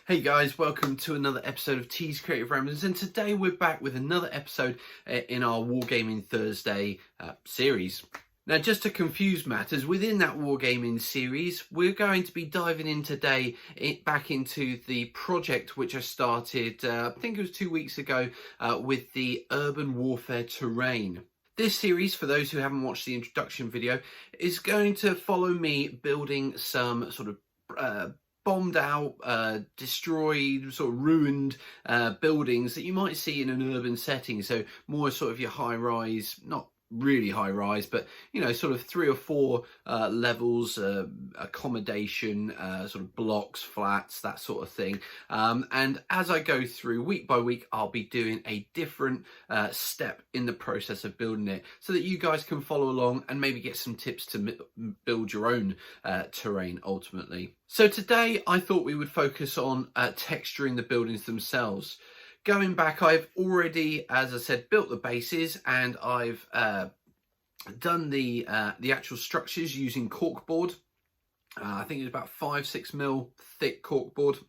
Hey guys, welcome to another episode of T's Creative Ramblings, and today we're back with another episode in our Wargaming Thursday series. Now, just to confuse matters, within that Wargaming series, we're going to be diving in today back into the project which I started, I think it was 2 weeks ago, with the Urban Warfare Terrain. This series, for those who haven't watched the introduction video, is going to follow me building some sort of bombed out, destroyed, sort of ruined buildings that you might see in an urban setting. So more sort of your high rise, not really high rise, but you know, sort of 3 or 4 levels, accommodation, sort of blocks, flats, that sort of thing. And as I go through week by week, I'll be doing a different step in the process of building it, so that you guys can follow along and maybe get some tips to build your own terrain ultimately. So today I thought we would focus on texturing the buildings themselves. Going back, I've already, as I said, built the bases, and I've done the actual structures using corkboard. I think it's about 5-6 mil thick corkboard.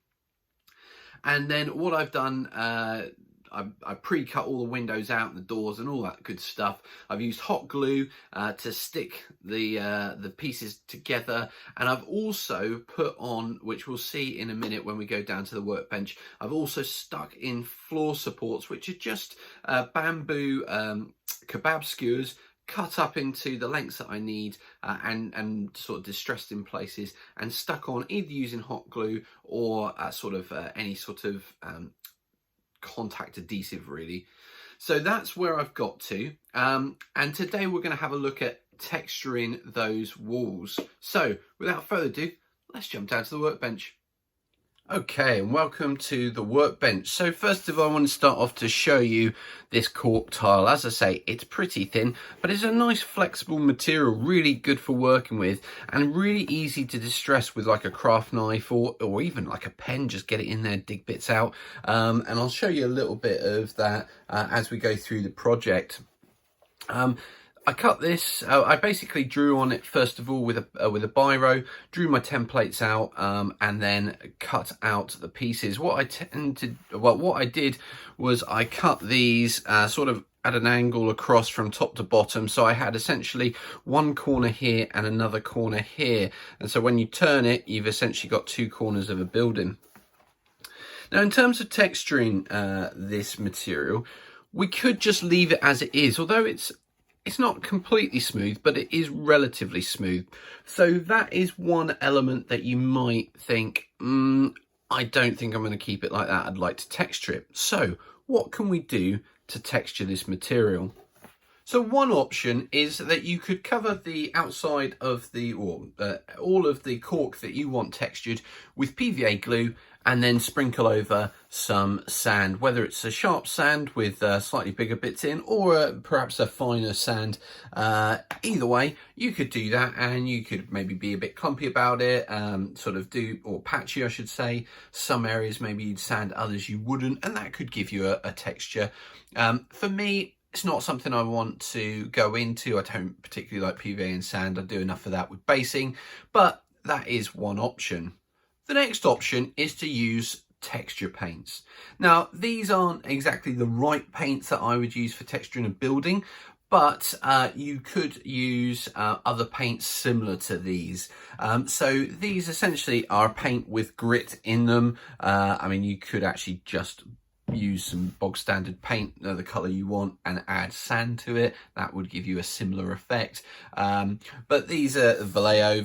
And then what I've done, I pre-cut all the windows out and the doors and all that good stuff. I've used hot glue to stick the pieces together, and I've also put on, which we'll see in a minute when we go down to the workbench, I've also stuck in floor supports, which are just bamboo kebab skewers cut up into the lengths that I need and sort of distressed in places and stuck on, either using hot glue or any sort of contact adhesive really. So that's where I've got to, and today we're going to have a look at texturing those walls. So without further ado, let's jump down to the workbench. Okay, and welcome to the workbench. So first of all, I want to start off to show you this cork tile. As I say, it's pretty thin, but it's a nice flexible material, really good for working with, and really easy to distress with like a craft knife or even like a pen. Just get it in there, dig bits out, and I'll show you a little bit of that as we go through the project. I cut this, I basically drew on it first of all with a biro, drew my templates out, and then cut out the pieces. What I did was I cut these sort of at an angle across from top to bottom. So I had essentially one corner here and another corner here. And so when you turn it, you've essentially got 2 corners of a building. Now, in terms of texturing this material, we could just leave it as it is, although it's not completely smooth, but it is relatively smooth. So that is one element that you might think, I don't think I'm going to keep it like that. I'd like to texture it. So what can we do to texture this material? So one option is that you could cover the outside of all of the cork that you want textured with PVA glue, and then sprinkle over some sand, whether it's a sharp sand with slightly bigger bits in, or perhaps a finer sand. Either way, you could do that, and you could maybe be a bit clumpy about it, or patchy, I should say. Some areas maybe you'd sand, others you wouldn't, and that could give you a texture. For me, it's not something I want to go into. I don't particularly like PVA and sand. I do enough of that with basing, but that is one option. The next option is to use texture paints. Now, these aren't exactly the right paints that I would use for texturing a building, but you could use other paints similar to these. So these essentially are a paint with grit in them. I mean, you could actually just use some bog standard paint, the color you want, and add sand to it. That would give you a similar effect. But these are Vallejo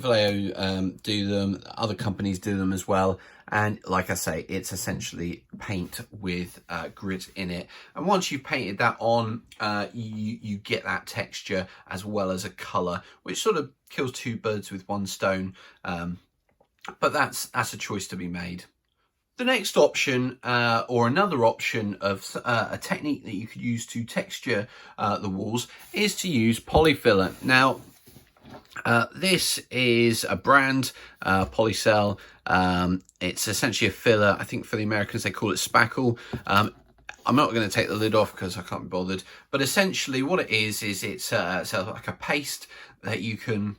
do them, other companies do them as well. And like I say, it's essentially paint with grit in it. And once you've painted that on, you get that texture as well as a color, which sort of kills 2 birds with 1 stone. But that's a choice to be made. The next option, or another option of a technique that you could use to texture the walls, is to use polyfiller. Now, this is a brand, Polycell. It's essentially a filler. I think for the Americans they call it spackle. I'm not going to take the lid off because I can't be bothered. But essentially what it is it's like a paste that you can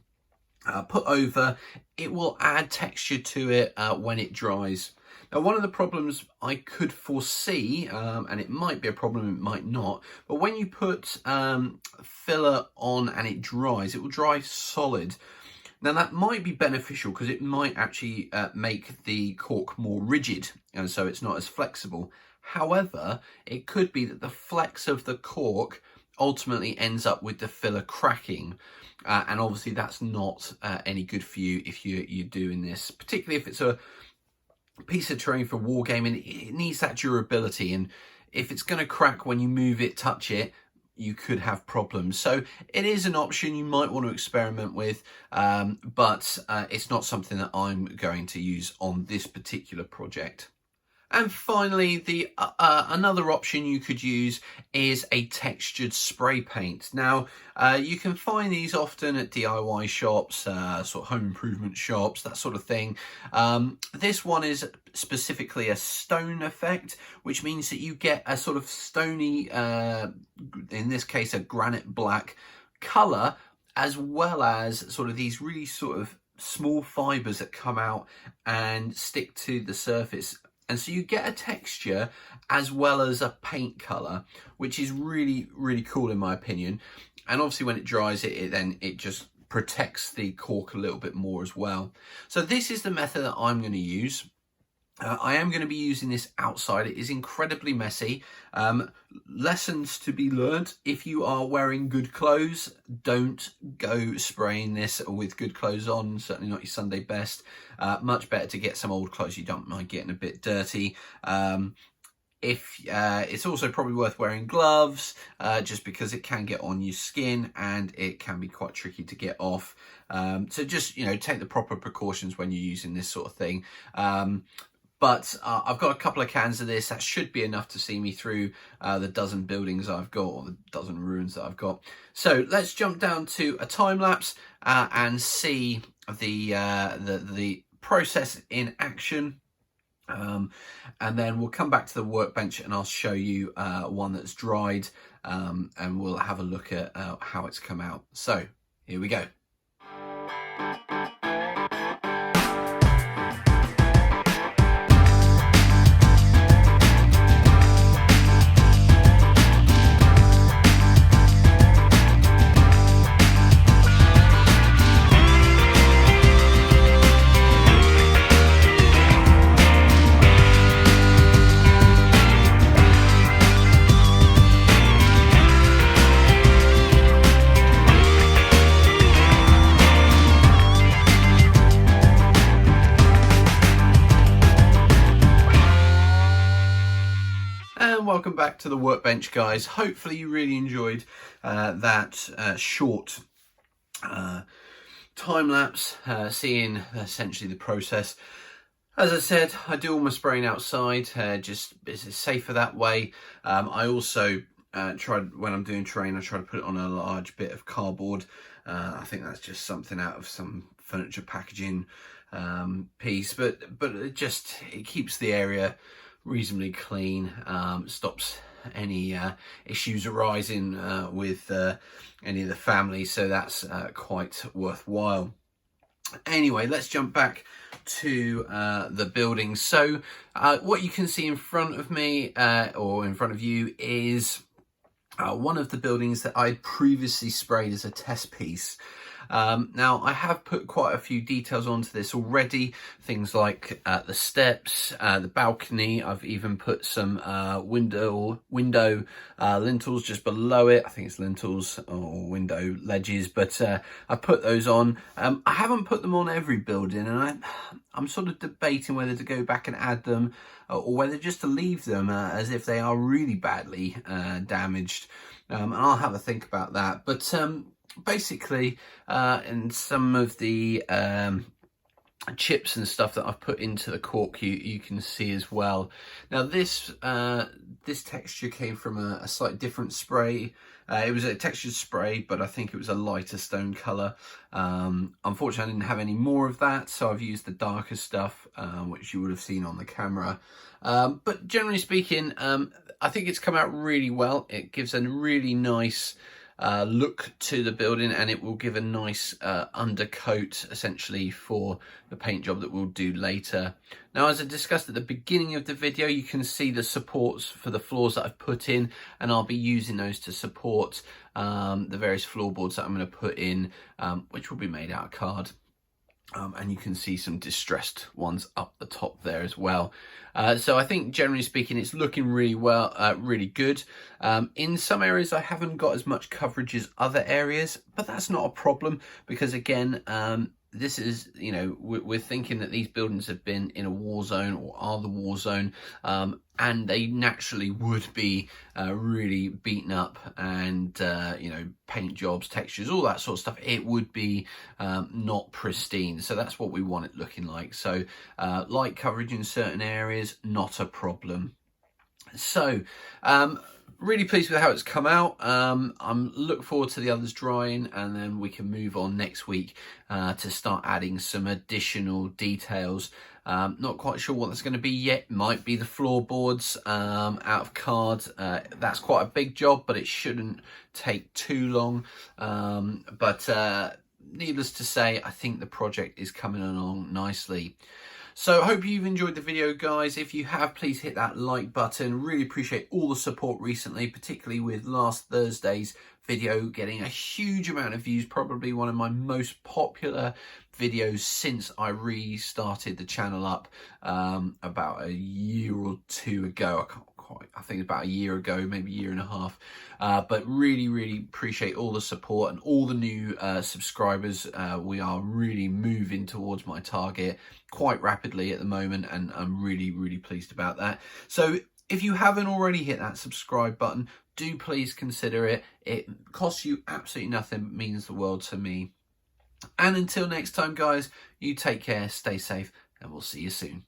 put over. It will add texture to it when it dries. Now, one of the problems I could foresee, and it might be a problem, it might not, but when you put filler on and it dries, it will dry solid. Now, that might be beneficial because it might actually make the cork more rigid, and so it's not as flexible. However, it could be that the flex of the cork ultimately ends up with the filler cracking. And obviously that's not any good for you if you're doing this, particularly if it's a piece of terrain for wargaming. It needs that durability, and if it's going to crack when you move it, touch it, you could have problems. So it is an option you might want to experiment with, but it's not something that I'm going to use on this particular project. And finally, the another option you could use is a textured spray paint. Now, you can find these often at DIY shops, sort of home improvement shops, that sort of thing. This one is specifically a stone effect, which means that you get a sort of stony, in this case, a granite black colour, as well as sort of these really sort of small fibres that come out and stick to the surface. And so you get a texture as well as a paint colour, which is really, really cool in my opinion. And obviously when it dries, it just protects the cork a little bit more as well. So this is the method that I'm going to use. I am going to be using this outside. It is incredibly messy. Lessons to be learnt: if you are wearing good clothes, don't go spraying this with good clothes on, certainly not your Sunday best. Much better to get some old clothes you don't mind getting a bit dirty. It's also probably worth wearing gloves, just because it can get on your skin and it can be quite tricky to get off. So just, take the proper precautions when you're using this sort of thing. But I've got a couple of cans of this. That should be enough to see me through the dozen buildings I've got, or the dozen ruins that I've got. So let's jump down to a time lapse and see the process in action. And then we'll come back to the workbench and I'll show you one that's dried, and we'll have a look at how it's come out. So here we go. Welcome back to the workbench, guys. Hopefully you really enjoyed that short time lapse, seeing essentially the process. As I said, I do all my spraying outside, just it's safer that way. I also tried, when I'm doing terrain, I try to put it on a large bit of cardboard. I think that's just something out of some furniture packaging piece, but it keeps the area reasonably clean, stops any issues arising with any of the family, so that's quite worthwhile. Anyway, let's jump back to the building. So what you can see in front of me, or in front of you, is one of the buildings that I'd previously sprayed as a test piece. Now, I have put quite a few details onto this already, things like the steps, the balcony. I've even put some window lintels just below it. I think it's lintels or window ledges, but I put those on. I haven't put them on every building, and I'm sort of debating whether to go back and add them or whether just to leave them as if they are really badly damaged. And I'll have a think about that. But basically, in some of the chips and stuff that I've put into the cork, you can see as well. Now this texture came from a slightly different spray. It was a textured spray, but I think it was a lighter stone colour. Unfortunately, I didn't have any more of that, so I've used the darker stuff, which you would have seen on the camera. But generally speaking, I think it's come out really well. It gives a really nice look to the building, and it will give a nice undercoat essentially for the paint job that we'll do later. Now, as I discussed at the beginning of the video, you can see the supports for the floors that I've put in, and I'll be using those to support the various floorboards that I'm going to put in, which will be made out of card. And you can see some distressed ones up the top there as well. So I think generally speaking, it's looking really well, really good. In some areas, I haven't got as much coverage as other areas, but that's not a problem because again, this is, you know, we're thinking that these buildings have been in a war zone or are the war zone, and they naturally would be really beaten up, and you know, paint jobs, textures, all that sort of stuff. It would be not pristine. So that's what we want it looking like. So light coverage in certain areas, not a problem. So really pleased with how it's come out. I'm looking forward to the others drying, and then we can move on next week to start adding some additional details. Not quite sure what that's going to be yet. Might be the floorboards out of card. That's quite a big job, but it shouldn't take too long. But needless to say, I think the project is coming along nicely. So I hope you've enjoyed the video, guys. If you have, please hit that like button. Really appreciate all the support recently, particularly with last Thursday's video getting a huge amount of views, probably one of my most popular videos since I restarted the channel up about a year or two ago. I think about a year ago, maybe a year and a half. But really appreciate all the support and all the new subscribers. We are really moving towards my target quite rapidly at the moment, and I'm really pleased about that. So if you haven't already hit that subscribe button, do please consider it. It costs you absolutely nothing, but means the world to me. And until next time, guys, you take care, stay safe, and we'll see you soon.